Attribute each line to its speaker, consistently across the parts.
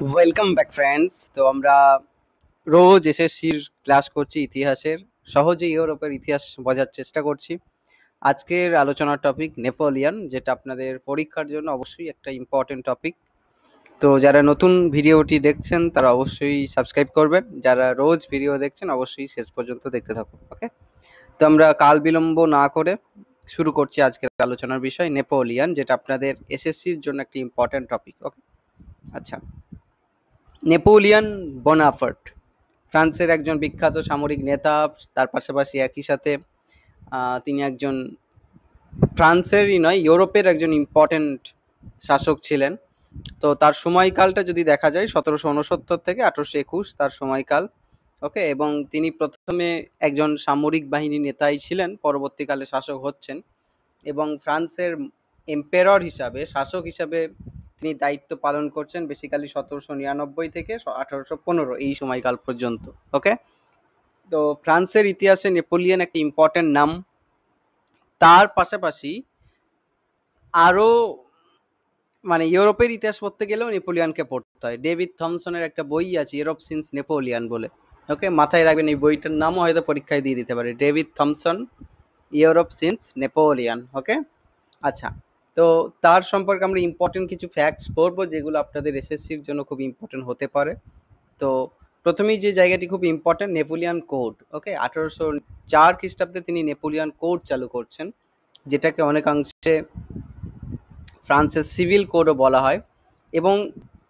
Speaker 1: Welcome back friends. তো আমরা রোজ এসএসসির ক্লাস করছি ইতিহাসের, সহজে ইউরোপের ইতিহাস বোঝার চেষ্টা করছি। আজকের আলোচনার টপিক নেপোলিয়ন, যেটা আপনাদের পরীক্ষার জন্য অবশ্যই একটা ইম্পর্টেন্ট টপিক। তো যারা নতুন ভিডিওটি দেখছেন তারা অবশ্যই সাবস্ক্রাইব করবেন, যারা রোজ ভিডিও দেখছেন অবশ্যই শেষ পর্যন্ত দেখতে থাকুন। ওকে, তো আমরা কাল বিলম্ব না করে শুরু করছি আজকের আলোচনার বিষয় নেপোলিয়ন, যেটা আপনাদের এসএসসির জন্য একটা ইম্পর্টেন্ট টপিক। ওকে, আচ্ছা। নেপোলিয়ন বোনাপার্ট ফ্রান্সের একজন বিখ্যাত সামরিক নেতা। তার পাশাপাশি একই সাথে তিনি একজন ফ্রান্সেরই নয়, ইউরোপের একজন ইম্পর্টেন্ট শাসক ছিলেন। তো তার সময়কালটা যদি দেখা যায় 1769 থেকে 1821 তার সময়কাল। ওকে, এবং তিনি প্রথমে একজন সামরিক বাহিনী নেতাই ছিলেন, পরবর্তীকালে শাসক হচ্ছেন এবং ফ্রান্সের এম্পেরর হিসাবে, শাসক হিসাবে তিনি দায়িত্ব পালন করছেন বেসিক্যালি 1799 থেকে 1815 এই সময়কাল পর্যন্ত। ওকে, তো ফ্রান্সের ইতিহাসে নেপোলিয়ন একটা ইম্পর্টেন্ট নাম। তার পাশাপাশি আরো ইউরোপের ইতিহাস পড়তে গেলেও নেপোলিয়নকে পড়তে হয়। ডেভিড থমসনের একটা বই আছে ইউরোপ সিন্স নেপোলিয়ন বলে। ওকে, মাথায় রাখবেন, এই বইটার নামও হয়তো পরীক্ষায় দিয়ে দিতে পারে, David Thomson Europe since Napoleon. Okay, আচ্ছা। তো তার সম্পর্কে আমরা ইম্পর্টেন্ট কিছু ফ্যাক্টস পড়বো, যেগুলো আপনাদের এসএসসির জন্য খুব ইম্পর্টেন্ট হতে পারে। তো প্রথমেই যে জায়গাটি খুব ইম্পর্টেন্ট, নেপোলিয়ন কোড। ওকে, 1804 খ্রিস্টাব্দে তিনি নেপোলিয়ন কোড চালু করছেন, যেটাকে অনেকাংশে ফ্রান্সের সিভিল কোডও বলা হয়। এবং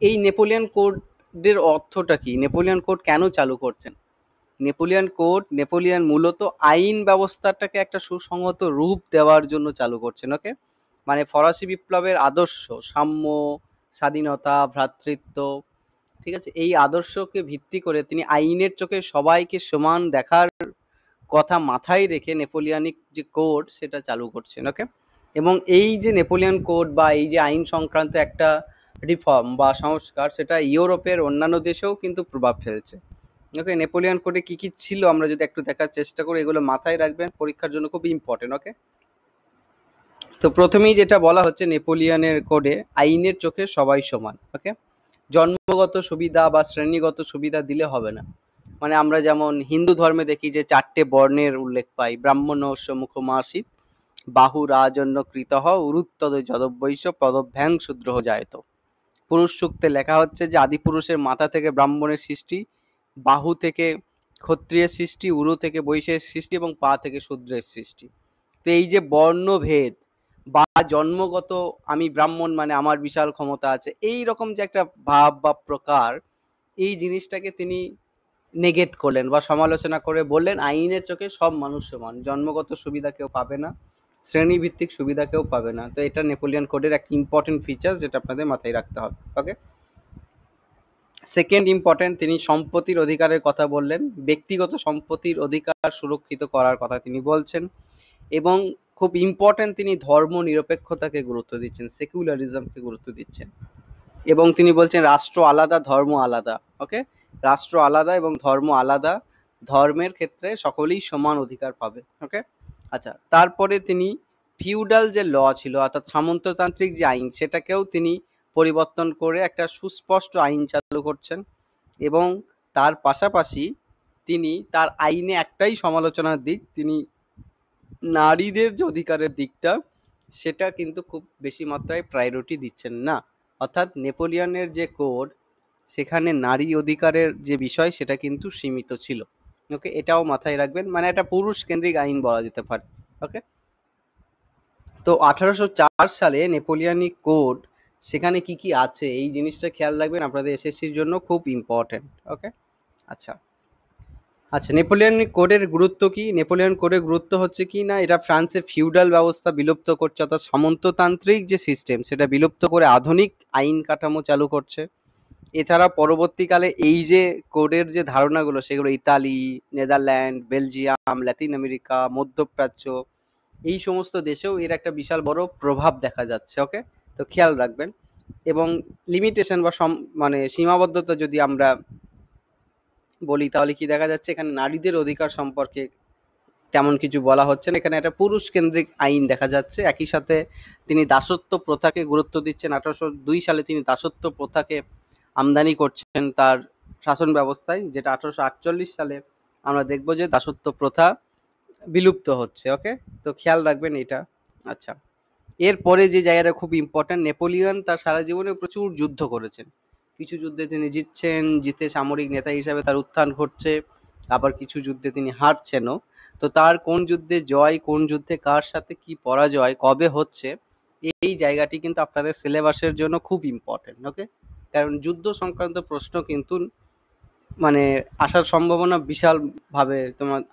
Speaker 1: এই নেপোলিয়ন কোডের অর্থটা কি, নেপোলিয়ন কোড কেন চালু করছেন? নেপোলিয়ন মূলত আইন ব্যবস্থাটাকে একটা সুসংহত রূপ দেওয়ার জন্য চালু করছেন। ওকে, ফরাসি বিপ্লবের আদর্শ, সাম্য, স্বাধীনতা, ভ্রাতৃত্ব, ঠিক আছে, এই আদর্শকে ভিত্তি করে তিনি আইনের চোখে সবাইকে সমান দেখার কথা মাথায় রেখে নেপোলিয়নিক যে কোড সেটা চালু করছেন। ওকে, এবং এই যে নেপোলিয়ন কোড বা এই যে আইন সংক্রান্ত একটা রিফর্ম বা সংস্কার, সেটা ইউরোপের অন্যান্য দেশেও কিন্তু প্রভাব ফেলছে। ওকে, নেপোলিয়ন কোডে কি কি ছিল আমরা যদি একটু দেখার চেষ্টা করি, এগুলো মাথায় রাখবেন, পরীক্ষার জন্য খুব ইম্পর্টেন্ট। ওকে, তো প্রথমেই যেটা বলা হচ্ছে নেপোলিয়নের কোডে, আইনের চোখে সবাই সমান। ওকে, জন্মগত সুবিধা বা শ্রেণীগত সুবিধা দিলে হবে না। আমরা যেমন হিন্দু ধর্মে দেখি যে 4টে বর্ণের উল্লেখ পাই, ব্রাহ্মণস্য মুখমাসিত, বাহু রাজন্য কৃতঃ, উরুত্তদ যদবৈশ্য পদভ্যাং শূদ্রঃ জায়ত। পুরুষ সূক্তে লেখা হচ্ছে যে আদিপুরুষের মাথা থেকে ব্রাহ্মণের সৃষ্টি, বাহু থেকে ক্ষত্রিয়ের সৃষ্টি, উরু থেকে বৈশ্যের সৃষ্টি এবং পা থেকে শূদ্রের সৃষ্টি। তো এই যে বর্ণভেদ বা জন্মগত আমি ব্রাহ্মণ মানে আমার বিশাল ক্ষমতা আছে, এই রকম যে একটা ভাব বা প্রকার, এই জিনিসটাকে তিনি নেগেট করলেন বা সমালোচনা করে বললেন আইনের চোখে সব মানুষ সমান, জন্মগত সুবিধা কেউ পাবে না, শ্রেণীভিত্তিক সুবিধা কেউ পাবে না। তো এটা নেপোলিয়ন কোডের একটা ইম্পর্টেন্ট ফিচার, যেটা আপনাদের মাথায় রাখতে হবে। ওকে, সেকেন্ড ইম্পর্টেন্ট, তিনি সম্পত্তির অধিকারের কথা বললেন, ব্যক্তিগত সম্পত্তির অধিকার সুরক্ষিত করার কথা তিনি বলছেন। এবং খুব ইম্পর্টেন্ট, তিনি ধর্ম নিরপেক্ষতাকে গুরুত্ব দিচ্ছেন, সেকুলারিজমকে গুরুত্ব দিচ্ছেন। এবং তিনি বলছেন রাষ্ট্র আলাদা, ধর্ম আলাদা। ওকে, রাষ্ট্র আলাদা এবং ধর্ম আলাদা, ধর্মের ক্ষেত্রে সকলেই সমান অধিকার পাবে। ওকে, আচ্ছা। তারপরে তিনি ফিউডাল যে ল ছিল, অর্থাৎ সামন্ততান্ত্রিক যে আইন, সেটাকেও তিনি পরিবর্তন করে একটা সুস্পষ্ট আইন চালু করছেন। এবং তার পাশাপাশি তিনি তার আইনে একটাই সমালোচনার দিক, তিনি নারীদের যে অধিকারের দিকটা, সেটা কিন্তু খুব বেশি মাত্রায় প্রায়োরিটি দিচ্ছেন না। অর্থাৎ নেপোলিয়নের যে কোড, সেখানে নারী অধিকারের যে বিষয় সেটা কিন্তু সীমিত ছিল। ওকে, এটাও মাথায় রাখবেন, একটা পুরুষ কেন্দ্রিক আইন বলা যেতে পারে। ওকে, তো 1804 সালে নেপোলিয়নিক কোড, সেখানে কি কি আছে এই জিনিসটা খেয়াল রাখবেন, আপনাদের এসএসসির জন্য খুব ইম্পর্টেন্ট। ওকে, আচ্ছা। আচ্ছা, নেপোলিয়নিক কোডের গুরুত্ব কি? নেপোলিয়ন কোডের গুরুত্ব হচ্ছে কি না, এটা ফ্রান্সের ফিউডাল ব্যবস্থা বিলুপ্ত করছে, অর্থাৎ সামন্ততান্ত্রিক যে সিস্টেম সেটা বিলুপ্ত করে আধুনিক আইন কাঠামো চালু করছে। এছাড়া পরবর্তীকালে এই যে কোডের যে ধারণাগুলো, সেগুলো Italy, Netherland, Belgium, Latin America, মধ্যপ্রাচ্য, এই সমস্ত দেশেও এর একটা বিশাল বড় প্রভাব দেখা যাচ্ছে। ওকে, তো খেয়াল রাখবেন। এবং লিমিটেশন বা সীমাবদ্ধতা যদি আমরা বলি, তাহলে কি দেখা যাচ্ছে, এখানে নারীদের অধিকার সম্পর্কে তেমন কিছু বলা হচ্ছে না, এখানে একটা পুরুষ কেন্দ্রিক আইন দেখা যাচ্ছে। একই সাথে তিনি দাসত্ব প্রথাকে গুরুত্ব দিচ্ছেন। 1802 সালে তিনি দাসত্ব প্রথাকে আমদানি করছেন তার শাসন ব্যবস্থায়, যেটা 1848 সালে আমরা দেখব যে দাসত্ব প্রথা বিলুপ্ত হচ্ছে। ওকে, তো খেয়াল রাখবেন এটা। আচ্ছা, এরপরে যে জায়গাটা খুব ইম্পর্টেন্ট, নেপোলিয়ন তার সারা জীবনে প্রচুর যুদ্ধ করেছেন। কিছু যুদ্ধে তিনি জিতছেন, জিতে সামরিক নেতা হিসাবে তার উত্থান ঘটছে, আবার কিছু যুদ্ধে তিনি হারছেনও। তো তার কোন যুদ্ধে জয়, কোন যুদ্ধে কার সাথে কি পরাজয়, কবে হচ্ছে, এই জায়গাটি কিন্তু আপনাদের সিলেবাসের জন্য খুব ইম্পর্টেন্ট। ওকে, কারণ যুদ্ধ সংক্রান্ত প্রশ্ন কিন্তু মানে আসার সম্ভাবনা বিশাল ভাবে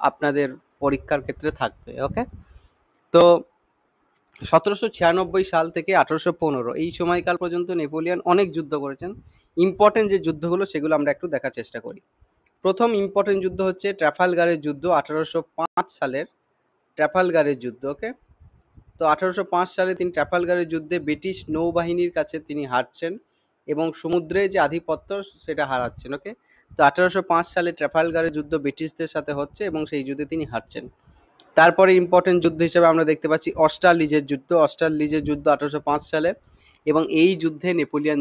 Speaker 1: আপনাদের পরীক্ষার ক্ষেত্রে থাকবে। ওকে, তো 1796 সাল থেকে 1815 এই সময়কাল পর্যন্ত নেপোলিয়ন অনেক যুদ্ধ করেছেন। ইম্পর্টেন্ট যে যুদ্ধগুলো সেগুলো আমরা একটু দেখার চেষ্টা করি। প্রথম ইম্পর্টেন্ট যুদ্ধ হচ্ছে ট্রাফালগারের যুদ্ধ, 1805 সালের ট্রাফালগারের যুদ্ধ। ওকে, তো 1805 সালে তিনি ট্রাফালগারের যুদ্ধে ব্রিটিশ নৌবাহিনীর কাছে তিনি হারছেন এবং সমুদ্রে যে আধিপত্য সেটা হারাচ্ছেন। ওকে, তো 1805 সালে ট্রাফালগারের যুদ্ধ ব্রিটিশদের সাথে হচ্ছে এবং সেই যুদ্ধে তিনি হারছেন। তারপরে ইম্পর্টেন্ট যুদ্ধ হিসেবে আমরা দেখতে পাচ্ছি অস্টারলিচের যুদ্ধ। অস্টারলিচের যুদ্ধ 1805 সালে, এবং এই যুদ্ধে নেপোলিয়ন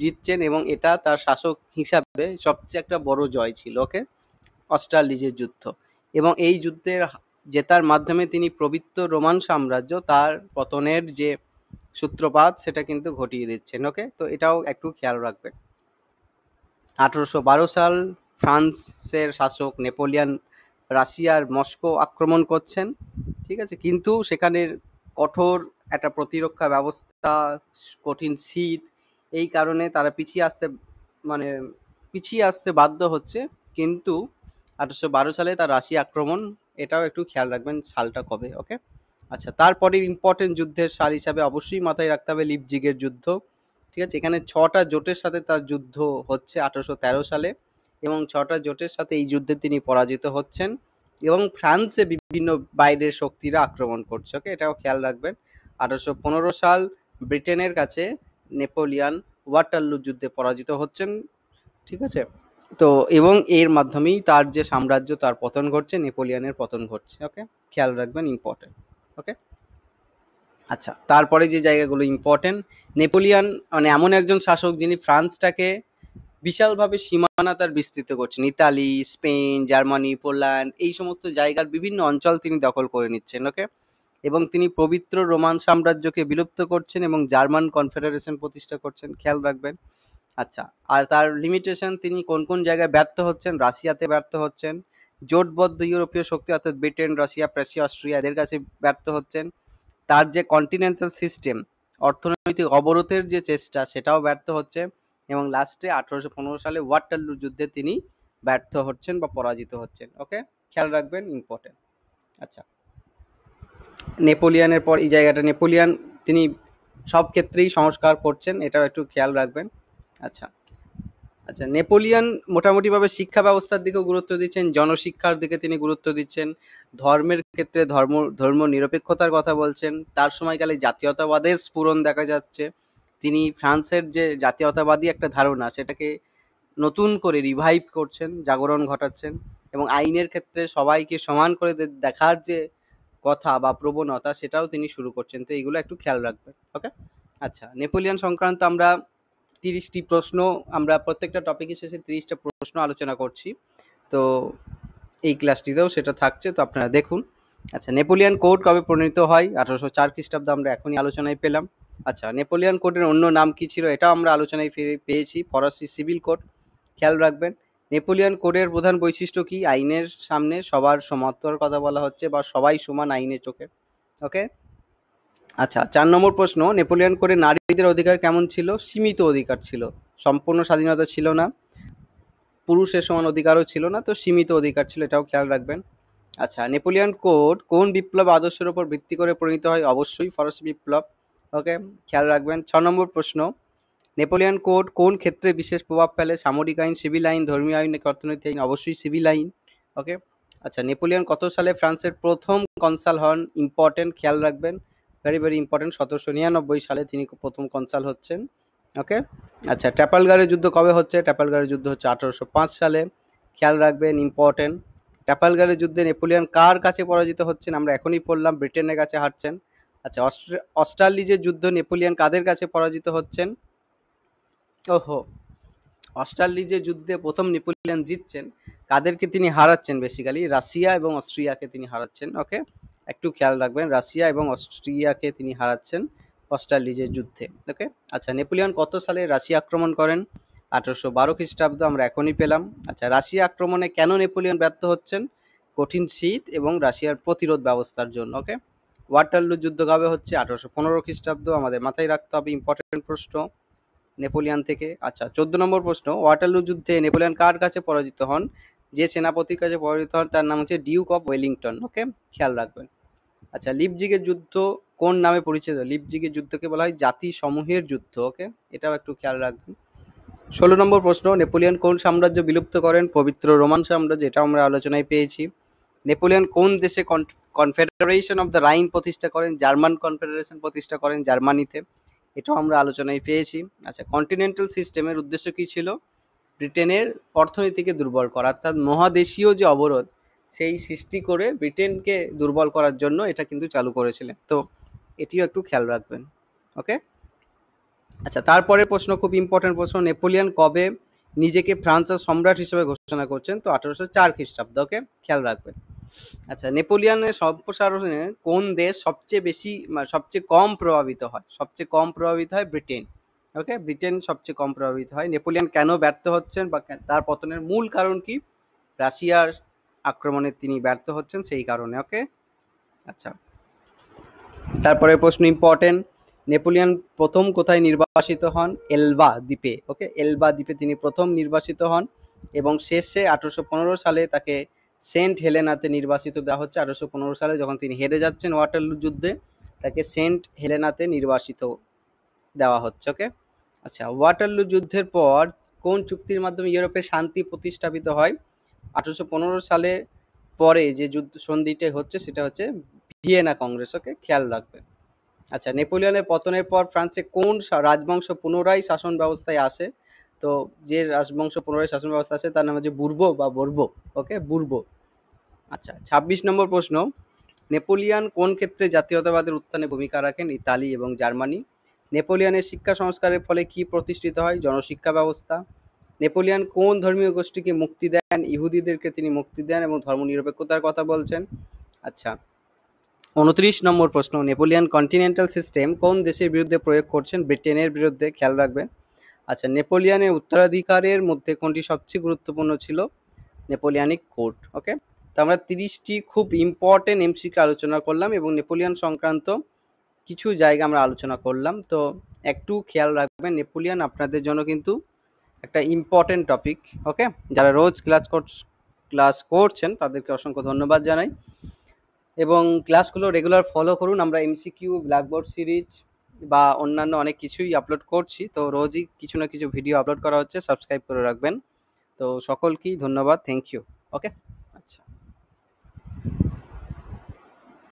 Speaker 1: জিতছেন এবং এটা তার শাসক হিসাবে সবচেয়ে একটা বড় জয় ছিল। ওকে, অস্টারলিচের যুদ্ধ, এবং এই যুদ্ধের জেতার মাধ্যমে তিনি পবিত্র রোমান সাম্রাজ্য তার পতনের যে সূত্রপাত সেটা কিন্তু ঘটিয়ে দিচ্ছেন। ওকে, তো এটাও একটু খেয়াল রাখবেন। 1812 সাল ফ্রান্সের শাসক নেপোলিয়ন রাশিয়ার মস্কো আক্রমণ করছেন। ঠিক আছে, কিন্তু সেখানের কঠোর একটা প্রতিরক্ষা ব্যবস্থা, কঠিন শীত, এই কারণে তারা মানে পিছিয়ে আসতে বাধ্য হচ্ছে। কিন্তু 1812 সালে তার রাশিয়া আক্রমণ, এটাও একটু খেয়াল রাখবেন সালটা কবে। ওকে, আচ্ছা, তারপরে ইম্পর্টেন্ট যুদ্ধের সাল হিসাবে অবশ্যই মাথায় রাখতে হবে লিপজিগের যুদ্ধ। ঠিক আছে, এখানে 6টা জোটের সাথে তার যুদ্ধ হচ্ছে 1813 সালে, এবং 6টা জোটের সাথে এই যুদ্ধে তিনি পরাজিত হচ্ছেন এবং ফ্রান্সে বিভিন্ন বাইরের শক্তিরা আক্রমণ করছে। ওকে, এটাও খেয়াল রাখবেন। 1815 সাল ব্রিটেনের কাছে নেপোলিয়ন ওয়াটারলু যুদ্ধে পরাজিত হচ্ছেন। ঠিক আছে, তো এবং এর মাধ্যমেই তার যে সাম্রাজ্য তার পতন ঘটছে, নেপোলিয়নের পতন ঘটছে। ওকে, খেয়াল রাখবেন, ইম্পর্টেন্ট। ওকে, আচ্ছা, তারপরে যে জায়গাগুলো ইম্পর্টেন্ট, নেপোলিয়ন মানে এমন একজন শাসক যিনি ফ্রান্সটাকে বিশালভাবে সীমানা তার বিস্তৃত করছেন। ইতালি, স্পেন, জার্মানি, পোল্যান্ড, এই সমস্ত জায়গার বিভিন্ন অঞ্চল তিনি দখল করে নিচ্ছেন। ওকে, এবং তিনি পবিত্র রোমান সাম্রাজ্যকে বিলুপ্ত করছেন এবং জার্মান কনফেডারেশন প্রতিষ্ঠা করছেন। খেয়াল রাখবেন। আচ্ছা, আর তার লিমিটেশন, তিনি কোন কোন জায়গায় ব্যর্থ হচ্ছেন? রাশিয়াতে ব্যর্থ হচ্ছেন, জোটবদ্ধ ইউরোপীয় শক্তি অর্থাৎ ব্রিটেন, রাশিয়া, প্রাশিয়া, অস্ট্রিয়া এদের কাছে ব্যর্থ হচ্ছেন। তার যে কন্টিনেন্টাল সিস্টেম, অর্থনৈতিক অবরোধের যে চেষ্টা, সেটাও ব্যর্থ হচ্ছে, এবং লাস্টে 1815 সালে ওয়াটারলু যুদ্ধে তিনি ব্যর্থ হচ্ছেন বা পরাজিত হচ্ছেন। ওকে, খেয়াল রাখবেন, ইম্পর্টেন্ট। আচ্ছা, নেপোলিয়নের পর এই জায়গাটা, নেপোলিয়ন তিনি সব ক্ষেত্রেই সংস্কার করছেন, এটাও একটু খেয়াল রাখবেন। আচ্ছা, আচ্ছা, নেপোলিয়ন মোটামুটিভাবে শিক্ষা ব্যবস্থার দিকেও গুরুত্ব দিচ্ছেন, জনশিক্ষার দিকে তিনি গুরুত্ব দিচ্ছেন, ধর্মের ক্ষেত্রে ধর্ম নিরপেক্ষতার কথা বলছেন। তার সময়কালে জাতীয়তাবাদের স্ফুরণ দেখা যাচ্ছে। তিনি ফ্রান্সের যে জাতীয়তাবাদী একটা ধারণা সেটাকে নতুন করে রিভাইভ করছেন, জাগরণ ঘটাচ্ছেন, এবং আইনের ক্ষেত্রে সবাইকে সমান করে দেখার যে কথা বা প্রবণতা সেটাও তিনি শুরু করছেন। তো এইগুলো একটু খেয়াল রাখবেন। ওকে, আচ্ছা, নেপোলিয়ন সংক্রান্ত আমরা 30টি প্রশ্ন, আমরা প্রত্যেকটা টপিকের শেষে 30টা প্রশ্ন আলোচনা করছি। তো এই ক্লাসটিতেও সেটা থাকছে, তো আপনারা দেখুন। আচ্ছা, নেপোলিয়ন কোড কবে প্রণীত হয়? 1804 খ্রিস্টাব্দে, আমরা এখনই আলোচনায় পেলাম। আচ্ছা, নেপোলিয়ন কোডের অন্য নাম কি ছিল? এটাও আমরা আলোচনায় পেয়েছি, ফরাসি সিভিল কোড। খেয়াল রাখবেন। নেপোলিয়ন কোডের প্রধান বৈশিষ্ট্য কি? আইনের সামনে সবার সমান্তর কথা বলা হচ্ছে, বা সবাই সমান আইনের চোখে। ওকে, আচ্ছা, 4 নম্বর প্রশ্ন, নেপোলিয়ন কোডে নারীদের অধিকার কেমন ছিল? সীমিত অধিকার ছিল, সম্পূর্ণ স্বাধীনতা ছিল না, পুরুষের সমান অধিকারও ছিল না, তো সীমিত অধিকার ছিল, এটাও খেয়াল রাখবেন। আচ্ছা, নেপোলিয়ন কোড কোন বিপ্লব আদর্শের উপর ভিত্তি করে প্রণীত হয়? অবশ্যই ফরাসি বিপ্লব। ওকে, খেয়াল রাখবেন। 6 নম্বর প্রশ্ন, নেপোলিয়ন কোড কোন ক্ষেত্রে বিশেষ প্রভাব ফেলে? সামরিক আইন, সিভিল আইন, ধর্মীয় আইন নাকি অর্থনৈতিক আইন? অবশ্যই সিভিল আইন। ওকে, আচ্ছা, নেপোলিয়ন কত সালে ফ্রান্সের প্রথম কনসাল হন? ইম্পর্টেন্ট, খেয়াল রাখবেন, ভেরি ভেরি ইম্পর্টেন্ট। 1799 সালে তিনি প্রথম কনসাল হচ্ছেন। ওকে, আচ্ছা, ট্রাফালগারের যুদ্ধ কবে হচ্ছে? ট্রাফালগারের যুদ্ধ হচ্ছে 1805 সালে। খেয়াল রাখবেন, ইম্পর্টেন্ট। ট্রাফালগারের যুদ্ধে নেপোলিয়ন কার কাছে পরাজিত হচ্ছেন? আমরা এখনই পড়লাম, ব্রিটেনের কাছে হারছেন। আচ্ছা, অস্টারলিচের যুদ্ধ নেপোলিয়ন কাদের কাছে পরাজিত হচ্ছেন? ওহো, অস্টারলিচের যুদ্ধে প্রথম নেপোলিয়ন জিতছেন, কাদেরকে তিনি হারাচ্ছেন? বেসিক্যালি রাশিয়া এবং অস্ট্রিয়াকে তিনি হারাচ্ছেন। ওকে, একটু খেয়াল রাখবেন, রাশিয়া এবং অস্ট্রিয়াকে তিনি হারাচ্ছেন অস্টারলিচের যুদ্ধে। ওকে, আচ্ছা, নেপোলিয়ন কত সালে রাশিয়া আক্রমণ করেন? 1812 খ্রিস্টাব্দ, আমরা এখনই পেলাম। আচ্ছা, রাশিয়া আক্রমণে কেন নেপোলিয়ন ব্যর্থ হচ্ছেন? কঠিন শীত এবং রাশিয়ার প্রতিরোধ ব্যবস্থার জন্য। ওকে, ওয়াটারলু যুদ্ধ কবে হচ্ছে? 1815 খ্রিস্টাব্দ, আমাদের মাথায় রাখতে হবে, ইম্পর্টেন্ট প্রশ্ন নেপোলিয়ন থেকে। আচ্ছা, 14 নম্বর প্রশ্ন, ওয়াটারলু যুদ্ধে নেপোলিয়ন কার কাছে পরাজিত হন? যে সেনাপতির কাছে পরাজিত হন তার নাম হচ্ছে ডিউক অফ ওয়েলিংটন। ওকে, খেয়াল রাখবেন। আচ্ছা, লিপজিগের যুদ্ধ কোন নামে পরিচিত? লিপজিগের যুদ্ধকে বলা হয় জাতি সমূহের যুদ্ধ। ওকে, এটাও একটু খেয়াল রাখবেন। 16 নম্বর প্রশ্ন, নেপোলিয়ন কোন সাম্রাজ্য বিলুপ্ত করেন? পবিত্র রোমান সাম্রাজ্য, এটা আমরা আলোচনায় পেয়েছি। নেপোলিয়ন কোন দেশে কনফেডারেশন অফ দ্য রাইন প্রতিষ্ঠা করেন? জার্মান কনফেডারেশন প্রতিষ্ঠা করেন জার্মানিতে, এটাও আমরা আলোচনায় পেয়েছি। আচ্ছা, কন্টিনেন্টাল সিস্টেমের উদ্দেশ্য কি ছিল? ব্রিটেনের অর্থনীতিকে দুর্বল করা, অর্থাৎ মহাদেশীয় যে অবরোধ সেই সৃষ্টি করে ব্রিটেনকে দুর্বল করার জন্য এটা কিন্তু চালু করেছিলেন। তো এটিও একটু খেয়াল রাখবেন। ওকে, আচ্ছা, তারপরের প্রশ্ন খুব ইম্পর্টেন্ট প্রশ্ন, নেপোলিয়ন কবে নিজেকে ফ্রান্সের সম্রাট হিসেবে ঘোষণা করছেন? তো 1804 খ্রিস্টাব্দ। ওকে, খেয়াল রাখবেন। আচ্ছা, নেপোলিয়নের সম্প্রসারণে কোন দেশ সবচেয়ে কম প্রভাবিত হয়? সবচেয়ে কম প্রভাবিত হয় ব্রিটেন। ওকে, ব্রিটেন সবচেয়ে কম প্রভাবিত হয়। নেপোলিয়ন কেন ব্যর্থ হচ্ছেন বা তার পতনের মূল কারণ কি? রাশিয়ার আক্রমণে তিনি ব্যর্থ হচ্ছেন সেই কারণে। ওকে, আচ্ছা, তারপরে প্রশ্ন ইম্পর্টেন্ট, নেপোলিয়ন প্রথম কোথায় নির্বাসিত হন? এলবা দ্বীপে। ওকে, এলবা দ্বীপে তিনি প্রথম নির্বাসিত হন এবং শেষে 1815 সালে তাকে সেন্ট হেলেনাতে নির্বাসিত দেওয়া হচ্ছে। 1815 সালে যখন তিনি হেরে যাচ্ছেন ওয়াটারলু যুদ্ধে, তাকে সেন্ট হেলেনাতে নির্বাসিত দেওয়া হচ্ছে। ওকে, আচ্ছা, ওয়াটারলু যুদ্ধের পর কোন চুক্তির মাধ্যমে ইউরোপে শান্তি প্রতিষ্ঠাপিত হয়? 1815 সালে পরে যে যুদ্ধ সন্ধিটা হচ্ছে সেটা হচ্ছে ভিয়েনা কংগ্রেস। ওকে, খেয়াল রাখবেন। আচ্ছা, নেপোলিয়নের পতনের পর ফ্রান্সে কোন রাজবংশ পুনরায় শাসন ব্যবস্থায় আসে? তো যে রাজবংশ পুনরায় শাসন ব্যবস্থা আসে তার নাম হচ্ছে বুর্বো বা বর্বো। ওকে, বুর্বো। আচ্ছা, 26 নম্বর প্রশ্ন, নেপোলিয়ন কোন ক্ষেত্রে জাতীয়তাবাদের উত্থানে ভূমিকা রাখেন? ইতালি এবং জার্মানি। নেপোলিয়নের শিক্ষা সংস্কারের ফলে কি প্রতিষ্ঠিত হয়? জনশিক্ষা ব্যবস্থা। নেপোলিয়ন কোন ধর্মীয় গোষ্ঠীকে মুক্তি দেন? ইহুদিদেরকে তিনি মুক্তি দেন এবং ধর্মনিরপেক্ষতার কথা বলছেন। আচ্ছা, 29 নম্বর প্রশ্ন, নেপোলিয়ন কন্টিনেন্টাল সিস্টেম কোন দেশের বিরুদ্ধে প্রয়োগ করছেন? ব্রিটেনের বিরুদ্ধে, খেয়াল রাখবেন। আচ্ছা, নেপোলিয়নের উত্তরাধিকারের মধ্যে কোনটি সবচেয়ে গুরুত্বপূর্ণ ছিল? Napoleonic code. ওকে, তো আমরা 30টি খুব ইম্পর্টেন্ট এমসিকিউ আলোচনা করলাম এবং নেপোলিয়ন সংক্রান্ত কিছু জায়গা আমরা আলোচনা করলাম। তো একটু খেয়াল রাখবেন, নেপোলিয়ন আপনাদের জন্য কিন্তু একটা ইম্পর্টেন্ট টপিক। ওকে, যারা রোজ ক্লাস করছেন তাদেরকে অসংখ্য ধন্যবাদ জানাই এবং ক্লাসগুলো রেগুলার ফলো করুন। আমরা এমসিকিউ, ব্ল্যাকবোর্ড সিরিজ বা অন্যান্য অনেক কিছুই আপলোড করছি, তো রোজই কিছু না কিছু ভিডিও আপলোড করা হচ্ছে, সাবস্ক্রাইব করে রাখবেন। তো সকলকেই ধন্যবাদ, থ্যাংক ইউ। ওকে।